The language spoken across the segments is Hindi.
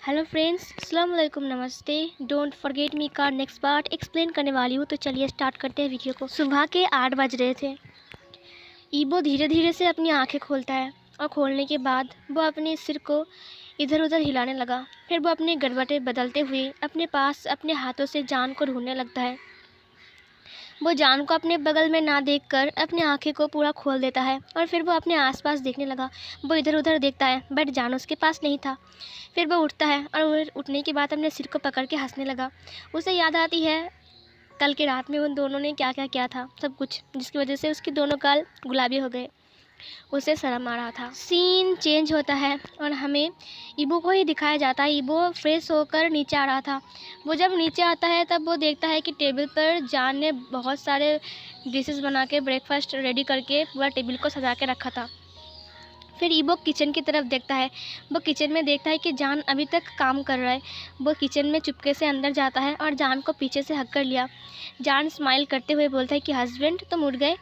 हेलो फ्रेंड्स, अस्सलाम वालेकुम, नमस्ते। डोंट फॉरगेट मी का नेक्स्ट पार्ट एक्सप्लेन करने वाली हूँ। तो चलिए स्टार्ट करते हैं वीडियो को। सुबह के 8 बज रहे थे। ईबो धीरे धीरे से अपनी आंखें खोलता है और खोलने के बाद वो अपने सिर को इधर उधर हिलाने लगा। फिर वो अपने गड़बड़े बदलते हुए अपने पास अपने हाथों से जान को ढूंढने लगता है। वो जान को अपने बगल में ना देखकर अपनी आंखें को पूरा खोल देता है और फिर वो अपने आसपास देखने लगा। वो इधर उधर देखता है बट जान उसके पास नहीं था। फिर वो उठता है और वो उठने के बाद अपने सिर को पकड़ के हंसने लगा। उसे याद आती है कल की रात में उन दोनों ने क्या क्या किया था, सब कुछ, जिसकी वजह से उसके दोनों गाल गुलाबी हो गए। उसे शर्म आ रहा था। सीन चेंज होता है और हमें ईबो को ही दिखाया जाता है। ईबो फ्रेश होकर नीचे आ रहा था। वो जब नीचे आता है तब वो देखता है कि टेबल पर जान ने बहुत सारे डिशेस बना के ब्रेकफास्ट रेडी करके पूरा टेबल को सजा के रखा था। फिर ईबो किचन की तरफ देखता है। वो किचन में देखता है कि जान अभी तक काम कर रहा है। वो किचन में चुपके से अंदर जाता है और जान को पीछे से हक कर लिया। जान स्माइल करते हुए बोलता है कि हस्बैंड तुम उठ गए।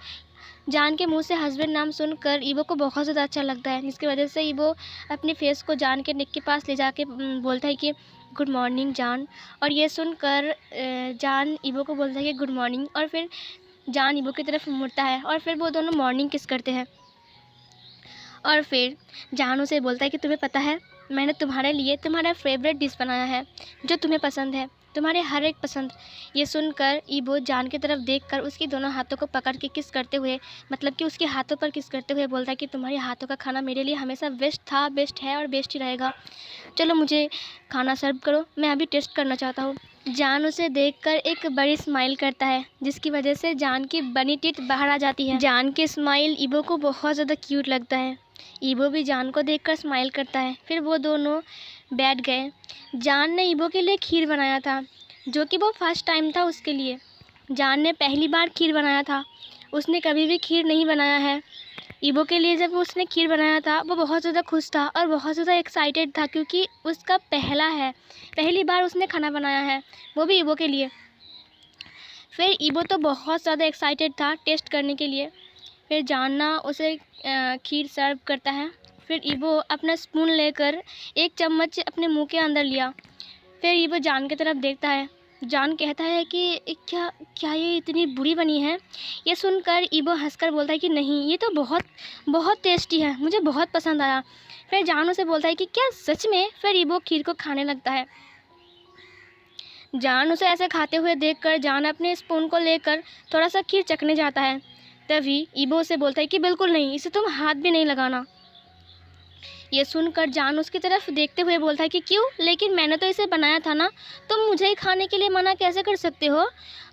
जान के मुंह से हस्बैंड नाम सुनकर ईबो को बहुत ज़्यादा अच्छा लगता है, जिसकी वजह से ईबो अपने फेस को जान के नेक के पास ले जाके बोलता है कि गुड मॉर्निंग जान। और ये सुनकर जान ईबो को बोलता है कि गुड मॉर्निंग। और फिर जान ईबो की तरफ मुड़ता है और फिर वो दोनों मॉर्निंग किस करते हैं। और फिर जान उसे बोलता है कि तुम्हें पता है मैंने तुम्हारे लिए तुम्हारा फेवरेट डिश बनाया है जो तुम्हें पसंद है, तुम्हारे हर एक पसंद। ये सुनकर ईबो जान की तरफ देखकर उसकी दोनों हाथों को पकड़ के किस करते हुए, मतलब कि उसके हाथों पर किस करते हुए बोलता है कि तुम्हारे हाथों का खाना मेरे लिए हमेशा बेस्ट था, बेस्ट है और बेस्ट ही रहेगा। चलो मुझे खाना सर्व करो, मैं अभी टेस्ट करना चाहता हूँ। जान उसे देखकर एक बड़ी स्माइल करता है, जिसकी वजह से जान की बनी टीथ बाहर आ जाती है। जान की स्माइल ईबो को बहुत ज़्यादा क्यूट लगता है। ईबो भी जान को देखकर स्माइल करता है। फिर वो दोनों बैठ गए। जान ने ईबो के लिए खीर बनाया था, जो कि वो फर्स्ट टाइम था उसके लिए। जान ने पहली बार खीर बनाया था, उसने कभी भी खीर नहीं बनाया है। ईबो के लिए जब उसने खीर बनाया था वो बहुत ज़्यादा खुश था और बहुत ज़्यादा एक्साइटेड था, क्योंकि उसका पहली बार उसने खाना बनाया है, वो भी ईबो के लिए। फिर ईबो तो बहुत ज़्यादा एक्साइटेड था टेस्ट करने के लिए। फिर जानना उसे खीर सर्व करता है। फिर ईबो अपना स्पून लेकर एक चम्मच अपने मुंह के अंदर लिया। फिर ईबो जान की तरफ देखता है। जान कहता है कि क्या क्या ये इतनी बुरी बनी है। ये सुनकर ईबो हंसकर बोलता है कि नहीं, ये तो बहुत बहुत टेस्टी है, मुझे बहुत पसंद आया। फिर जान उसे बोलता है कि क्या सच में। फिर ईबो खीर को खाने लगता है। जान उसे ऐसे खाते हुए देखकर जान अपने स्पून को लेकर थोड़ा सा खीर चखने जाता है। तभी ईबो से बोलता है कि बिल्कुल नहीं, इसे तुम हाथ भी नहीं लगाना। ये सुनकर जान उसकी तरफ देखते हुए बोलता है कि क्यों, लेकिन मैंने तो इसे बनाया था ना, तुम मुझे ही खाने के लिए मना कैसे कर सकते हो।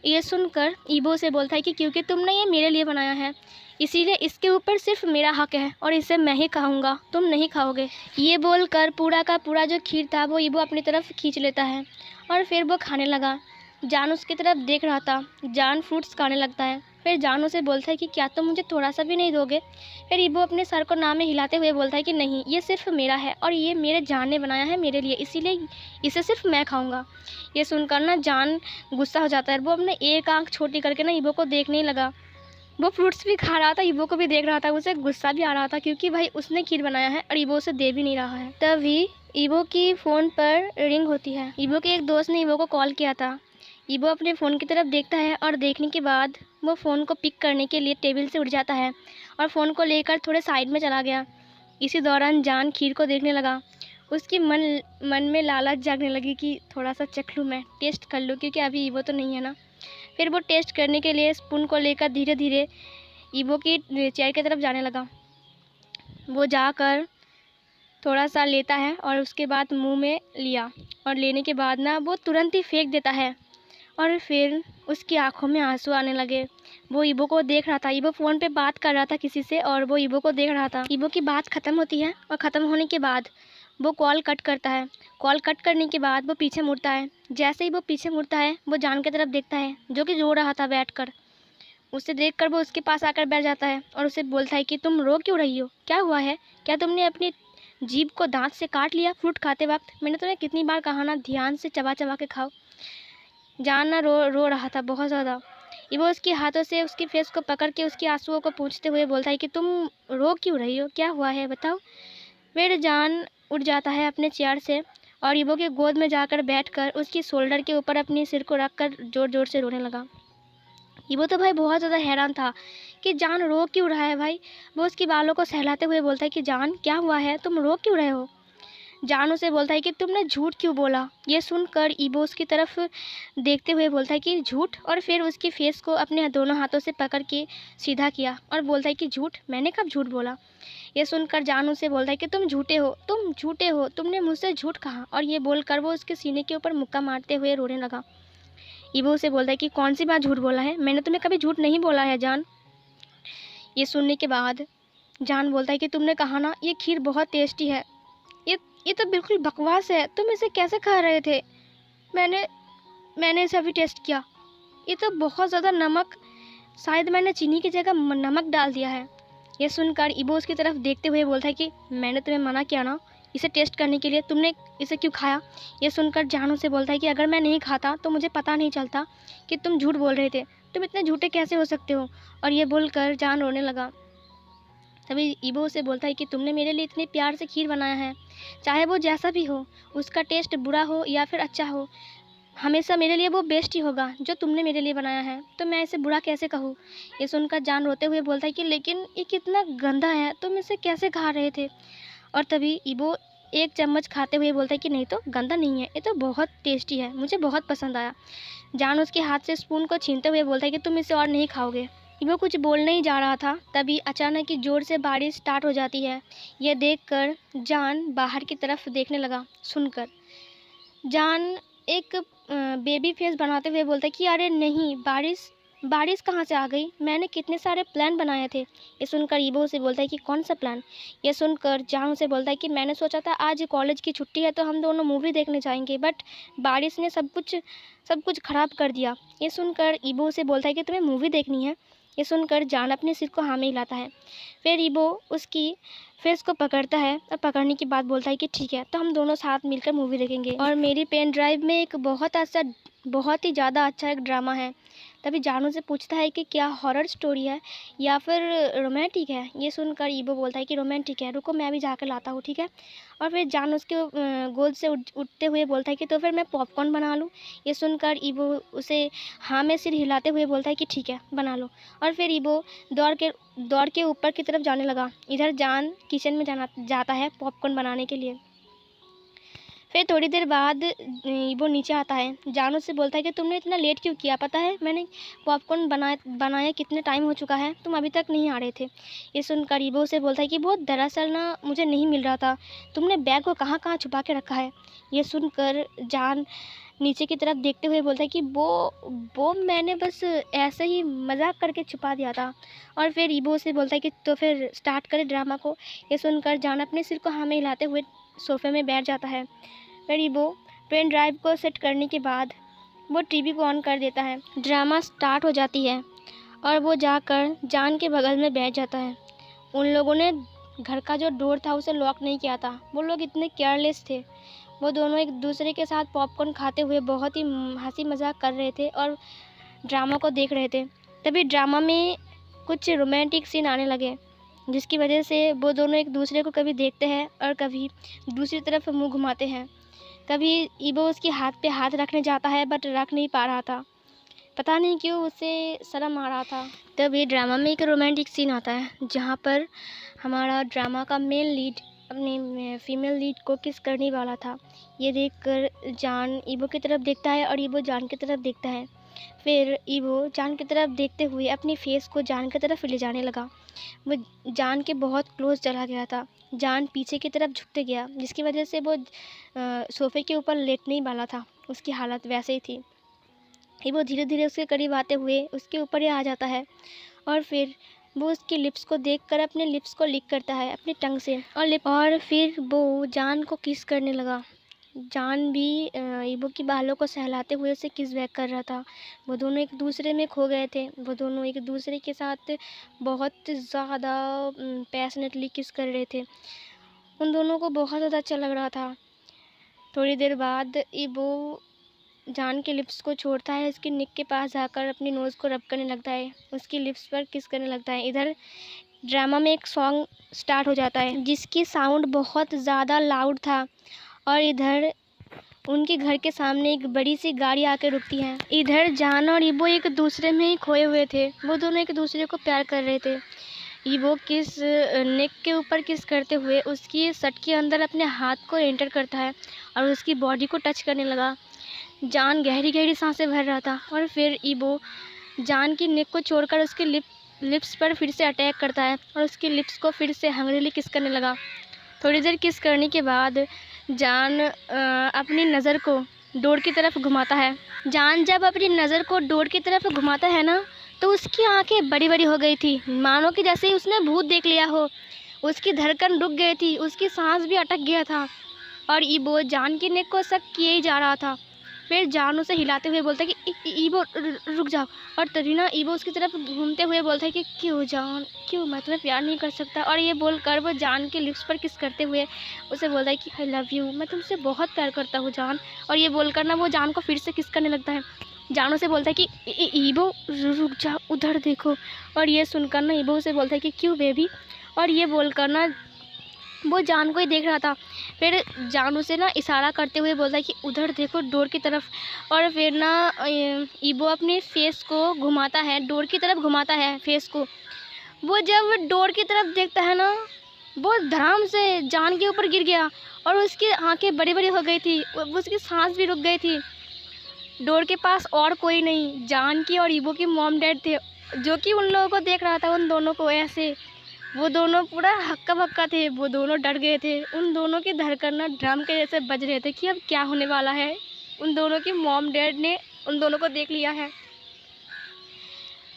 ये सुनकर ईबो से बोलता है कि क्योंकि तुमने ये मेरे लिए बनाया है, इसीलिए इसके ऊपर सिर्फ मेरा हक है और इसे मैं ही खाऊंगा, तुम नहीं खाओगे। ये बोलकर पूरा का पूरा जो खीर था वो ईबो अपनी तरफ खींच लेता है और फिर वो खाने लगा। जान उसकी तरफ देख रहा था। जान फ्रूट्स खाने लगता है। फिर जान उसे बोलता है कि क्या तुम मुझे थोड़ा सा भी नहीं दोगे। फिर ईबो अपने सर को ना में हिलाते हुए बोलता है कि नहीं, ये सिर्फ मेरा है और ये मेरे जान ने बनाया है मेरे लिए, इसीलिए इसे सिर्फ मैं खाऊंगा। ये सुनकर ना जान गुस्सा हो जाता है। वो अपने एक आंख छोटी करके ना ईबो को देखने ही लगा। वो फ्रूट्स भी खा रहा था, ईबो को भी देख रहा था। उसे गुस्सा भी आ रहा था क्योंकि भाई उसने खीर बनाया है और ईबो उसे दे भी नहीं रहा है। तभी ईबो की फ़ोन पर रिंग होती है। ईबो के एक दोस्त ने ईबो को कॉल किया था। ईबो अपने फ़ोन की तरफ देखता है और देखने के बाद वो फ़ोन को पिक करने के लिए टेबल से उठ जाता है और फ़ोन को लेकर थोड़े साइड में चला गया। इसी दौरान जान खीर को देखने लगा। उसकी मन में लालच जागने लगी कि थोड़ा सा चख लूँ, मैं टेस्ट कर लूँ, क्योंकि अभी ईबो तो नहीं है ना। फिर वो टेस्ट करने के लिए स्पून को लेकर धीरे धीरे ईबो की चेयर की तरफ जाने लगा। वो जाकर थोड़ा सा लेता है और उसके बाद मुंह में लिया और लेने के बाद ना वो तुरंत ही फेंक देता है और फिर उसकी आंखों में आंसू आने लगे। वो ईबो को देख रहा था। ईबो फ़ोन पे बात कर रहा था किसी से और वो ईबो को देख रहा था। ईबो की बात ख़त्म होती है और ख़त्म होने के बाद वो कॉल कट करता है। कॉल कट करने के बाद वो पीछे मुड़ता है। जैसे ही वो पीछे मुड़ता है वो जान की तरफ देखता है, जो कि रो रहा था बैठकर। उसे देखकर वो उसके पास आकर बैठ जाता है और उसे बोलता है कि तुम रो क्यों रही हो, क्या हुआ है, क्या तुमने अपनी जीभ को दांत से काट लिया फ्रूट खाते वक्त। मैंने तुम्हें कितनी बार कहा ना, ध्यान से चबा चबा के खाओ। जान ना रो रहा था बहुत ज़्यादा। वो उसके हाथों से उसकी फेस को पकड़ के उसके आंसुओं को पोंछते हुए बोलता है कि तुम रो क्यों रही हो, क्या हुआ है बताओ। फिर जान उठ जाता है अपने चेयर से और ईबो के गोद में जाकर बैठकर उसकी शोल्डर के ऊपर अपने सिर को रखकर ज़ोर ज़ोर से रोने लगा। ईबो तो भाई बहुत ज़्यादा हैरान था कि जान रो क्यों रहा है भाई। वो उसके बालों को सहलाते हुए बोलता है कि जान क्या हुआ है, तुम रो क्यों रहे हो। जान उसे बोलता है कि तुमने झूठ क्यों बोला। ये सुनकर ईबो उसकी तरफ देखते हुए बोलता है कि झूठ, और फिर उसके फेस को अपने दोनों हाथों से पकड़ के सीधा किया और बोलता है कि झूठ, मैंने कब झूठ बोला। ये सुनकर जान उसे बोलता है कि तुम झूठे हो, तुम झूठे हो, तुमने मुझसे झूठ कहा। और ये बोलकर वो उसके सीने के ऊपर मुक्का मारते हुए रोने लगा। ईबो उसे बोलता है कि कौन सी बात झूठ बोला है, मैंने तुम्हें कभी झूठ नहीं बोला है जान। ये सुनने के बाद जान बोलता है कि तुमने कहा ना ये खीर बहुत टेस्टी है, ये तो बिल्कुल बकवास है, तुम इसे कैसे खा रहे थे। मैंने इसे अभी टेस्ट किया, ये तो बहुत ज़्यादा नमक, शायद मैंने चीनी की जगह नमक डाल दिया है। ये सुनकर ईबो उसकी तरफ देखते हुए बोलता है कि मैंने तुम्हें मना किया ना इसे टेस्ट करने के लिए, तुमने इसे क्यों खाया। ये सुनकर जान उसे बोलता है कि अगर मैं नहीं खाता तो मुझे पता नहीं चलता कि तुम झूठ बोल रहे थे, तुम इतने झूठे कैसे हो सकते हो। और ये बोलकर जान रोने लगा। तभी ईबो उसे बोलता है कि तुमने मेरे लिए इतने प्यार से खीर बनाया है, चाहे वो जैसा भी हो, उसका टेस्ट बुरा हो या फिर अच्छा हो, हमेशा मेरे लिए वो बेस्ट ही होगा जो तुमने मेरे लिए बनाया है, तो मैं इसे बुरा कैसे कहूँ। ये सुनकर जान रोते हुए बोलता है कि लेकिन ये कितना गंदा है, तुम इसे कैसे खा रहे थे। और तभी ईबो एक चम्मच खाते हुए बोलता है कि नहीं तो गंदा नहीं है, ये तो बहुत टेस्टी है, मुझे बहुत पसंद आया। जान उसके हाथ से स्पून को छीनते हुए बोलता है कि तुम इसे और नहीं खाओगे। ईबो कुछ बोलने ही जा रहा था, तभी अचानक ही जोर से बारिश स्टार्ट हो जाती है। यह देखकर जान बाहर की तरफ देखने लगा। सुनकर जान एक बेबी फेस बनाते हुए बोलता है कि अरे नहीं, बारिश कहाँ से आ गई, मैंने कितने सारे प्लान बनाए थे। ये सुनकर ईबो से बोलता है कि कौन सा प्लान। ये सुनकर जान से बोलता है कि मैंने सोचा था आज कॉलेज की छुट्टी है तो हम दोनों मूवी देखने जाएंगे, बट बारिश ने सब कुछ ख़राब कर दिया। ये सुनकर ईबो से बोलता है कि तुम्हें मूवी देखनी है। ये सुनकर जान अपने सिर को हाँ में हिलाता है। फिर ईबो उसकी फेस को पकड़ता है और पकड़ने के बाद बोलता है कि ठीक है, तो हम दोनों साथ मिलकर मूवी देखेंगे। और मेरी पेन ड्राइव में एक बहुत ही ज़्यादा अच्छा एक ड्रामा है। तभी जानू से पूछता है कि क्या हॉरर स्टोरी है या फिर रोमांटिक है। ये सुनकर ईबो बोलता है कि रोमांटिक है, रुको मैं अभी जाकर लाता हूँ, ठीक है। और फिर जान उसके गोद से उठते हुए बोलता है कि तो फिर मैं पॉपकॉर्न बना लूँ। ये सुनकर ईबो उसे हाँ में सिर हिलाते हुए बोलता है कि ठीक है, बना लो। और फिर ईबो दौड़ के ऊपर की तरफ जाने लगा। इधर जान किचन में जाता है पॉपकॉर्न बनाने के लिए। फिर थोड़ी देर बाद वो नीचे आता है। जान उससे बोलता है कि तुमने इतना लेट क्यों किया, पता है मैंने पॉपकॉर्न बनाया कितने टाइम हो चुका है, तुम अभी तक नहीं आ रहे थे। ये सुनकर ईबो से बोलता है कि वो दरअसल ना मुझे नहीं मिल रहा था, तुमने बैग को कहाँ कहाँ छुपा के रखा है। ये सुनकर जान नीचे की तरफ देखते हुए बोलता है कि वो मैंने बस ऐसे ही मजाक करके छुपा दिया था। और फिर ईबो से बोलता है कि तो फिर स्टार्ट करें ड्रामा को। ये सुनकर जान अपने सिर को हाँ में हिलाते हुए सोफे में बैठ जाता है। फिर ईबो पेन ड्राइव को सेट करने के बाद वो टीवी को ऑन कर देता है। ड्रामा स्टार्ट हो जाती है और वो जाकर जान के बगल में बैठ जाता है। उन लोगों ने घर का जो डोर था उसे लॉक नहीं किया था। वो लोग इतने केयरलेस थे। वो दोनों एक दूसरे के साथ पॉपकॉर्न खाते हुए बहुत ही हंसी मजाक कर रहे थे और ड्रामा को देख रहे थे। तभी ड्रामा में कुछ रोमांटिक सीन आने लगे, जिसकी वजह से वो दोनों एक दूसरे को कभी देखते हैं और कभी दूसरी तरफ मुंह घुमाते हैं। कभी ईबो उसके हाथ पे हाथ रखने जाता है बट रख नहीं पा रहा था, पता नहीं क्यों उसे शर्म आ रहा था। तभी ड्रामा में एक रोमांटिक सीन आता है जहाँ पर हमारा ड्रामा का मेन लीड अपनी फीमेल लीड को किस करने वाला था। ये देखकर जान ईबो की तरफ देखता है और ईबो जान की तरफ देखता है। फिर ईबो जान की तरफ देखते हुए अपनी फेस को जान की तरफ ले जाने लगा। वो जान के बहुत क्लोज चला गया था। जान पीछे की तरफ झुकते गया, जिसकी वजह से वो सोफ़े के ऊपर लेटने ही वाला था। उसकी हालत वैसे ही थी। वो धीरे धीरे उसके करीब आते हुए उसके ऊपर ही आ जाता है और फिर वो उसकी लिप्स को देखकर अपने लिप्स को लिक करता है अपनी टंग से और फिर वो जान को किस करने लगा। जान भी ईबो की बालों को सहलाते हुए उसे किस बैक कर रहा था। वो दोनों एक दूसरे में खो गए थे। वो दोनों एक दूसरे के साथ बहुत ज़्यादा पैशनेटली किस कर रहे थे। उन दोनों को बहुत ज़्यादा अच्छा लग रहा था। थोड़ी देर बाद ईबो जान के लिप्स को छोड़ता है, उसकी निक के पास जाकर अपनी नोज़ को रब करने लगता है, उसकी लिप्स पर किस करने लगता है। इधर ड्रामा में एक सॉन्ग स्टार्ट हो जाता है जिसकी साउंड बहुत ज़्यादा लाउड था और इधर उनके घर के सामने एक बड़ी सी गाड़ी आकर रुकती है। इधर जान और ईबो एक दूसरे में ही खोए हुए थे। वो दोनों एक दूसरे को प्यार कर रहे थे। ईबो किस नेक के ऊपर किस करते हुए उसकी शर्ट के अंदर अपने हाथ को एंटर करता है और उसकी बॉडी को टच करने लगा। जान गहरी गहरी सांसें भर रहा था और फिर ईबो जान की नेक को छोड़कर उसके लिप्स पर फिर से अटैक करता है और उसकी लिप्स को फिर से हंग्रीली किस करने लगा। थोड़ी देर किस करने के बाद जान अपनी नज़र को डोर की तरफ घुमाता है। जान जब अपनी नज़र को डोर की तरफ घुमाता है ना, तो उसकी आंखें बड़ी बड़ी हो गई थी, मानो कि जैसे ही उसने भूत देख लिया हो। उसकी धड़कन रुक गई थी, उसकी सांस भी अटक गया था और ईबो जान की नेक को शक किए ही जा रहा था। फिर जान उसे हिलाते हुए बोलता है कि ईबो रुक जाओ, और तभी ना ईबो उसकी तरफ घूमते हुए बोलता है कि क्यों जान, क्यों, मैं तुम्हें प्यार नहीं कर सकता। और ये बोलकर वो जान के लिप्स पर किस करते हुए उसे बोलता है कि आई लव यू, मैं तुमसे बहुत प्यार करता हूँ जान। और ये बोलकर ना वो जान को फिर से किस करने लगता है। जान उसे बोलता है कि ईबो रुक जाओ, उधर देखो। और ये सुनकर ना ईबो उसे बोलता है कि क्यों बेबी। और ये बोलकर ना वो जान को ही देख रहा था। फिर जान उसे ना इशारा करते हुए बोलता है कि उधर देखो, डोर की तरफ। और फिर ना ईबो अपने फेस को घुमाता है, डोर की तरफ घुमाता है फेस को। वो जब डोर की तरफ देखता है ना, वो धड़ाम से जान के ऊपर गिर गया और उसकी आंखें बड़ी बड़ी हो गई थी, उसकी सांस भी रुक गई थी। डोर के पास और कोई नहीं, जान की और ईबो की मॉम डैड थे, जो कि उन लोगों को देख रहा था, उन दोनों को ऐसे। वो दोनों पूरा हक्का बक्का थे, वो दोनों डर गए थे। उन दोनों की धड़कन ना ड्रम के जैसे बज रहे थे कि अब क्या होने वाला है। उन दोनों की मॉम डैड ने उन दोनों को देख लिया है।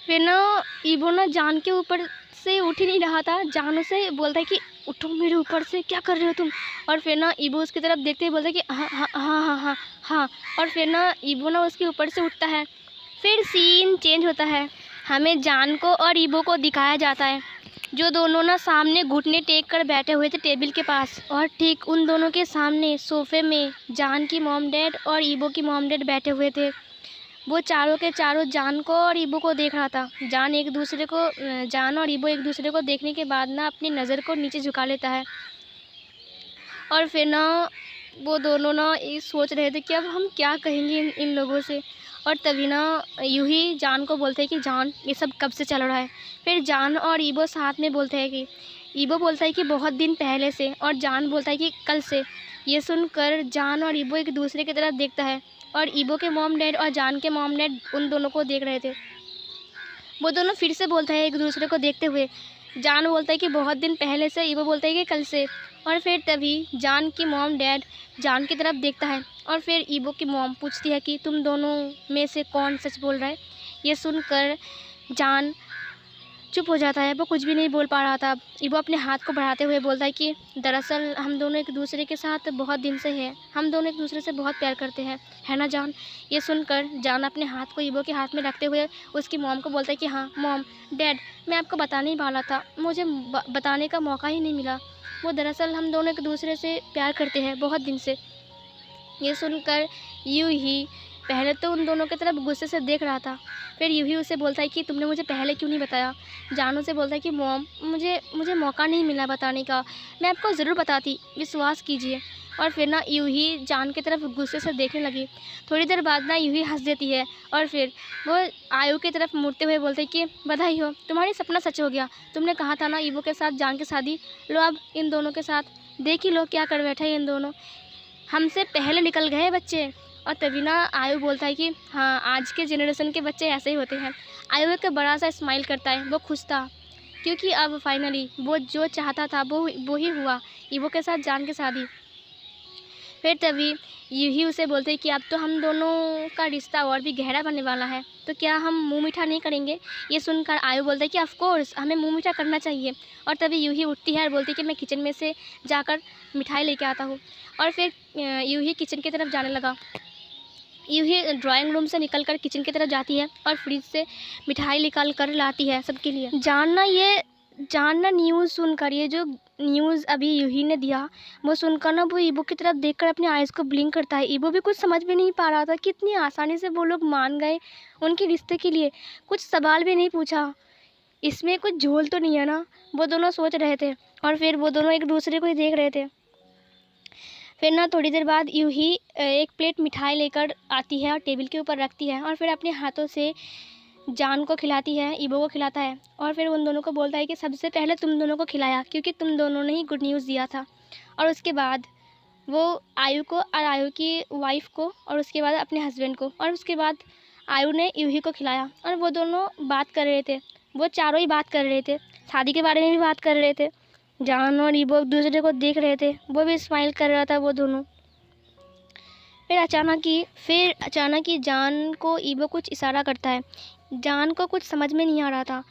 फिर ना ईबो ना जान के ऊपर से उठ ही नहीं रहा था। जान उसे बोलता है कि उठो मेरे ऊपर से, क्या कर रहे हो तुम। और फिर ना ईबो उसकी तरफ देखते ही बोलता है कि हाँ हाँ हाँ हाँ हाँ हाँ। और फिर ना ईबो ना उसके ऊपर से उठता है। फिर सीन चेंज होता है, हमें जान को और ईबो को दिखाया जाता है, जो दोनों ना सामने घुटने टेक कर बैठे हुए थे टेबल के पास। और ठीक उन दोनों के सामने सोफे में जान की मॉम डैड और ईबो की मॉम डैड बैठे हुए थे। वो चारों के चारों जान को और ईबो को देख रहा था। जान और ईबो एक दूसरे को देखने के बाद ना अपनी नज़र को नीचे झुका लेता है। और फिर ना वो दोनों ना ये सोच रहे थे कि अब हम क्या कहेंगे इन लोगों से। और तभी ना यूं ही जान को बोलते हैं कि जान, ये सब कब से चल रहा है। फिर जान और ईबो साथ में बोलते हैं कि ईबो बोलता है कि बहुत दिन पहले से, और जान बोलता है कि कल से। ये सुनकर जान और ईबो एक दूसरे की तरफ देखता है और ईबो के मॉम डैड और जान के मॉम डैड उन दोनों को देख रहे थे। वो दोनों फिर से बोलता है एक दूसरे को देखते हुए। जान बोलता है कि बहुत दिन पहले से, ईबो बोलता है कि कल से। और फिर तभी जान की मॉम डैड जान की तरफ देखता है और फिर ईबो की मॉम पूछती है कि तुम दोनों में से कौन सच बोल रहा है। ये सुनकर जान चुप हो जाता है, वो कुछ भी नहीं बोल पा रहा था। ईबो अपने हाथ को बढ़ाते हुए बोलता है कि दरअसल हम दोनों एक दूसरे के साथ बहुत दिन से हैं, हम दोनों एक दूसरे से बहुत प्यार करते हैं, है ना जान। ये सुनकर जान अपने हाथ को ईबो के हाथ में रखते हुए उसकी मॉम को बोलता है कि हाँ मॉम डैड, मैं आपको बताने ही वाला था, मुझे बताने का मौका ही नहीं मिला। वो दरअसल हम दोनों एक दूसरे से प्यार करते हैं बहुत दिन से। ये सुनकर यूं ही पहले तो उन दोनों की तरफ गुस्से से देख रहा था, फिर यूं ही उसे बोलता है कि तुमने मुझे पहले क्यों नहीं बताया। जानू से बोलता है कि मॉम, मुझे मौका नहीं मिला बताने का, मैं आपको ज़रूर बताती, विश्वास कीजिए। और फिर ना यूं ही जान की तरफ गुस्से से देखने लगी। थोड़ी देर बाद ना यूं ही हंस देती है और फिर वो आयु की तरफ मुड़ते हुए बोलते हैं कि बधाई हो, तुम्हारी सपना सच हो गया। तुमने कहा था ना ईबो के साथ जान की शादी, लो अब इन दोनों के साथ देख ही लो क्या कर बैठा है इन दोनों, हमसे पहले निकल गए बच्चे। और तभी ना आयु बोलता है कि हाँ, आज के जनरेशन के बच्चे ऐसे ही होते हैं। आयु एक बड़ा सा स्माइल करता है, वो खुश था क्योंकि अब फाइनली वो जो चाहता था वो ही हुआ, ईबो के साथ जान की शादी। फिर तभी यूं ही उसे बोलते हैं कि अब तो हम दोनों का रिश्ता और भी गहरा बनने वाला है, तो क्या हम मुंह मीठा नहीं करेंगे। ये सुनकर आयु बोलता है कि ऑफ कोर्स हमें मुंह मीठा करना चाहिए। और तभी यूं ही उठती है और बोलती है कि मैं किचन में से जाकर मिठाई लेके आता हूँ। और फिर यूं ही किचन की तरफ जाने लगा। यूं ही ड्राइंग रूम से निकलकर किचन की तरफ जाती है और फ्रिज से मिठाई निकाल कर लाती है सबके लिए। जानना न्यूज़ सुनकर, ये जो न्यूज़ अभी यूही ने दिया, वो सुनकर ना वो ईबो की तरफ देखकर अपनी आइज़ को ब्लिंक करता है। ईबो भी कुछ समझ में नहीं पा रहा था कि इतनी आसानी से वो लोग मान गए उनके रिश्ते के लिए, कुछ सवाल भी नहीं पूछा, इसमें कुछ झोल तो नहीं है ना, वो दोनों सोच रहे थे। और फिर वो दोनों एक दूसरे को ही देख रहे थे। फिर ना थोड़ी देर बाद यूँ ही एक प्लेट मिठाई लेकर आती है और टेबल के ऊपर रखती है और फिर अपने हाथों से जान को खिलाती है, ईबो को खिलाता है और फिर उन दोनों को बोलता है कि सबसे पहले तुम दोनों को खिलाया क्योंकि तुम दोनों ने ही गुड न्यूज़ दिया था। और उसके बाद वो आयु को और आयु की वाइफ को और उसके बाद अपने हस्बैंड को और उसके बाद आयु ने यूही को खिलाया और वो दोनों बात कर रहे थे। वो चारों ही बात कर रहे थे, शादी के बारे में भी बात कर रहे थे। जान और ईबो एक दूसरे को देख रहे थे, वो भी स्माइल कर रहा था वो दोनों। फिर अचानक ही जान को ईबो कुछ इशारा करता है। जान को कुछ समझ में नहीं आ रहा था।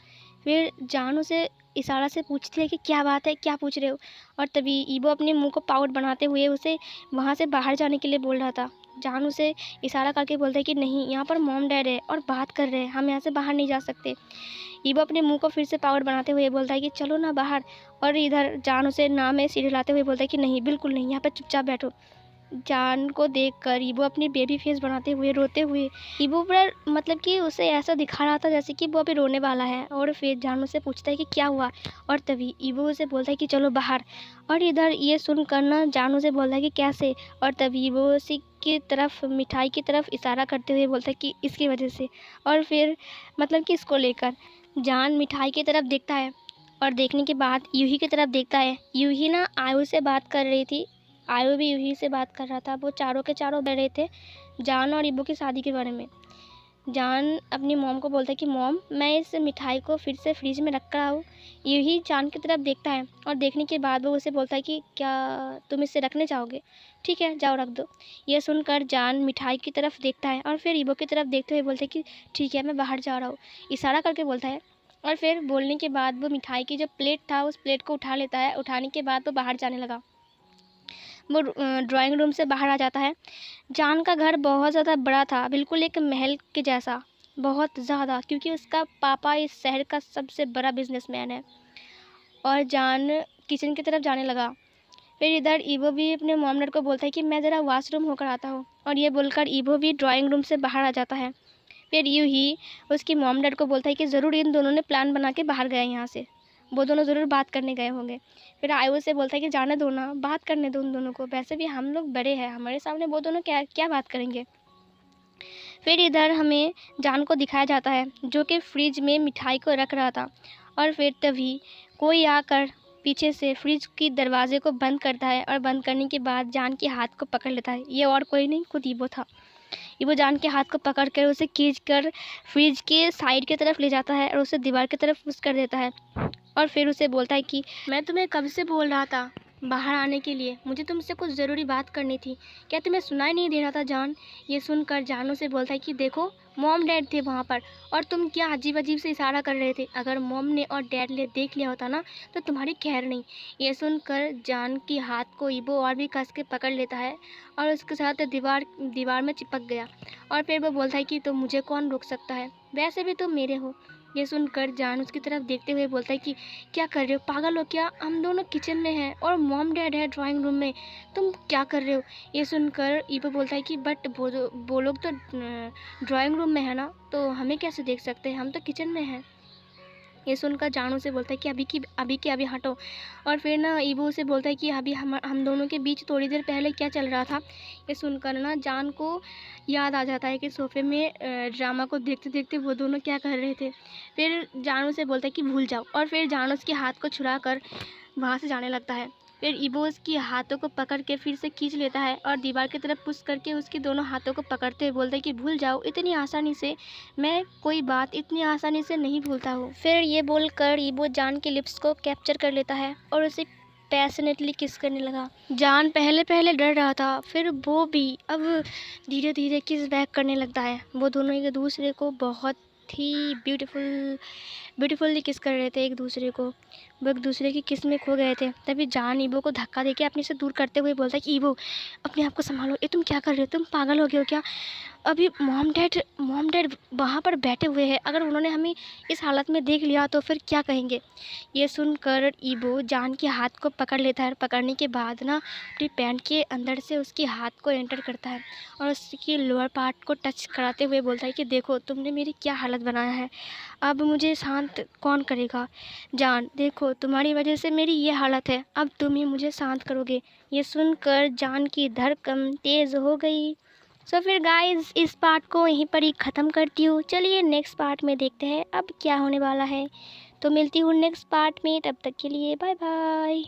फिर जान उसे इशारा से पूछती है कि क्या बात है, क्या पूछ रहे हो। और तभी ईबो अपने मुंह को पाउट बनाते हुए उसे वहाँ से बाहर जाने के लिए बोल रहा था। जान उसे इशारा करके बोलता है कि नहीं, यहाँ पर मॉम डैड है और बात कर रहे हैं, हम यहाँ से बाहर नहीं जा सकते। ईबो अपने मुंह को फिर से पाउट बनाते हुए बोलता है कि चलो ना बाहर। और इधर जान उसे ना में सिर हिलाते हुए बोलता है कि नहीं, बिल्कुल नहीं, यहाँ पर चुपचाप बैठो। जान को देखकर ईबो अपनी बेबी फेस बनाते हुए रोते हुए ईबो पर मतलब कि उसे ऐसा दिखा रहा था जैसे कि वो अभी रोने वाला है। और फिर जान उसे पूछता है कि क्या हुआ। और तभी ईबो उसे बोलता है कि चलो बाहर। और इधर ये सुनकर ना जान उसे बोलता है कि कैसे। और तभी वो उसी की तरफ मिठाई की तरफ इशारा करते हुए बोलता है कि इसकी वजह से। और फिर मतलब कि इसको लेकर जान मिठाई की तरफ देखता है और देखने के बाद यूही की तरफ देखता है। यूही ना आयु से बात कर रही थी, आयु भी यूही से बात कर रहा था। वो चारों के चारों बैठ रहे थे जान और ईबो की शादी के बारे में। जान अपनी मॉम को बोलता है कि मॉम, मैं इस मिठाई को फिर से फ्रिज में रख रहा हूँ। यूही जान की तरफ देखता है और देखने के बाद वो उसे बोलता है कि क्या तुम इसे रखने चाहोगे? ठीक है, जाओ रख दो। ये सुनकर जान मिठाई की तरफ देखता है और फिर ईबो की तरफ देखते हुए बोलता है कि ठीक है, मैं बाहर जा रहा हूँ, इशारा करके बोलता है। और फिर बोलने के बाद वो मिठाई की जो प्लेट था उस प्लेट को उठा लेता है। उठाने के बाद वो बाहर जाने लगा। वो ड्राइंग रूम से बाहर आ जाता है। जान का घर बहुत ज़्यादा बड़ा था, बिल्कुल एक महल के जैसा, बहुत ज़्यादा, क्योंकि उसका पापा इस शहर का सबसे बड़ा बिजनेसमैन है। और जान किचन की तरफ जाने लगा। फिर इधर ईबो भी अपने मॉम डैड को बोलता है कि मैं ज़रा वॉशरूम होकर आता हूँ। और ये बोलकर ईबो भी ड्राइंग रूम से बाहर आ जाता है। फिर यूँ ही उसकी मॉम डैड को बोलता है कि ज़रूर इन दोनों ने प्लान बना के बाहर गए यहाँ से, वो दोनों ज़रूर बात करने गए होंगे। फिर आयु से बोलता है कि जाने दो ना, बात करने दो उन दोनों को, वैसे भी हम लोग बड़े हैं, हमारे सामने वो दोनों क्या क्या बात करेंगे। फिर इधर हमें जान को दिखाया जाता है जो कि फ्रिज में मिठाई को रख रहा था। और फिर तभी कोई आकर पीछे से फ्रिज की दरवाजे को बंद करता है और बंद करने के बाद जान के हाथ को पकड़ लेता है। ये और कोई नहीं, खुद ईबो था। ईबो जान के हाथ को पकड़ कर उसे खींच कर फ्रिज के साइड की तरफ ले जाता है और उसे दीवार की तरफ पुश कर देता है। और फिर उसे बोलता है कि मैं तुम्हें कब से बोल रहा था बाहर आने के लिए, मुझे तुमसे कुछ ज़रूरी बात करनी थी, क्या तुम्हें सुनाई नहीं दे रहा था जान? ये सुनकर जान उसे बोलता है कि देखो, मॉम डैड थे वहाँ पर और तुम क्या अजीब अजीब से इशारा कर रहे थे। अगर मॉम ने और डैड ने देख लिया होता ना तो तुम्हारी खैर नहीं। ये सुनकर जान की हाथ को ईबो और भी कस के पकड़ लेता है और उसके साथ दीवार में चिपक गया। और फिर वो बोलता है कि तो मुझे कौन रोक सकता है, वैसे भी तुम मेरे हो। ये सुनकर जान उसकी तरफ देखते हुए बोलता है कि क्या कर रहे हो, पागल हो क्या? हम दोनों किचन में हैं और मॉम डैड है ड्राइंग रूम में, तुम क्या कर रहे हो? ये सुनकर ईबो बोलता है कि बट वो लोग तो ड्राइंग रूम में है ना, तो हमें कैसे देख सकते हैं, हम तो किचन में हैं। ये सुनकर जानू से बोलता है कि अभी की अभी हटो। और फिर ना ईबो से बोलता है कि अभी हम दोनों के बीच थोड़ी देर पहले क्या चल रहा था। ये सुनकर ना जान को याद आ जाता है कि सोफे में ड्रामा को देखते देखते वो दोनों क्या कर रहे थे। फिर जानू से बोलता है कि भूल जाओ और फिर जानू उसके हाथ को छुड़ा कर वहाँ से जाने लगता है। फिर ईबो उसकी हाथों को पकड़ के फिर से खींच लेता है और दीवार की तरफ पुश करके उसके दोनों हाथों को पकड़ते हुए बोलता है कि भूल जाओ, इतनी आसानी से मैं कोई बात इतनी आसानी से नहीं भूलता हूँ। फिर ये बोलकर ईबो जान के लिप्स को कैप्चर कर लेता है और उसे पैशनेटली किस करने लगा। जान पहले पहले डर रहा था, फिर वो भी अब धीरे धीरे किस बैक करने लगता है। वो दोनों एक दूसरे को बहुत ही ब्यूटीफुल्ली किस कर रहे थे एक दूसरे को, वो एक दूसरे की किस में खो गए थे। तभी जान ईबो को धक्का देके अपने से दूर करते हुए बोलता है कि ईबो, अपने आप को संभालो, ये तुम क्या कर रहे हो, तुम पागल हो गए हो क्या? अभी मॉम डैड वहाँ पर बैठे हुए हैं, अगर उन्होंने हमें इस हालत में देख लिया तो फिर क्या कहेंगे। ये सुनकर ईबो जान के हाथ को पकड़ लेता है। पकड़ने के बाद ना अपनी पैंट के अंदर से उसके हाथ को एंटर करता है और उसकी लोअर पार्ट को टच कराते हुए बोलता है कि देखो तुमने मेरी क्या हालत बनाया है, अब मुझे शांत शांत कौन करेगा। जान देखो, तुम्हारी वजह से मेरी ये हालत है, अब तुम ही मुझे शांत करोगे। ये सुनकर जान की धड़कन तेज़ हो गई। सो फिर गाइस, इस पार्ट को यहीं पर ही ख़त्म करती हूँ। चलिए नेक्स्ट पार्ट में देखते हैं अब क्या होने वाला है। तो मिलती हूँ नेक्स्ट पार्ट में, तब तक के लिए बाय बाय।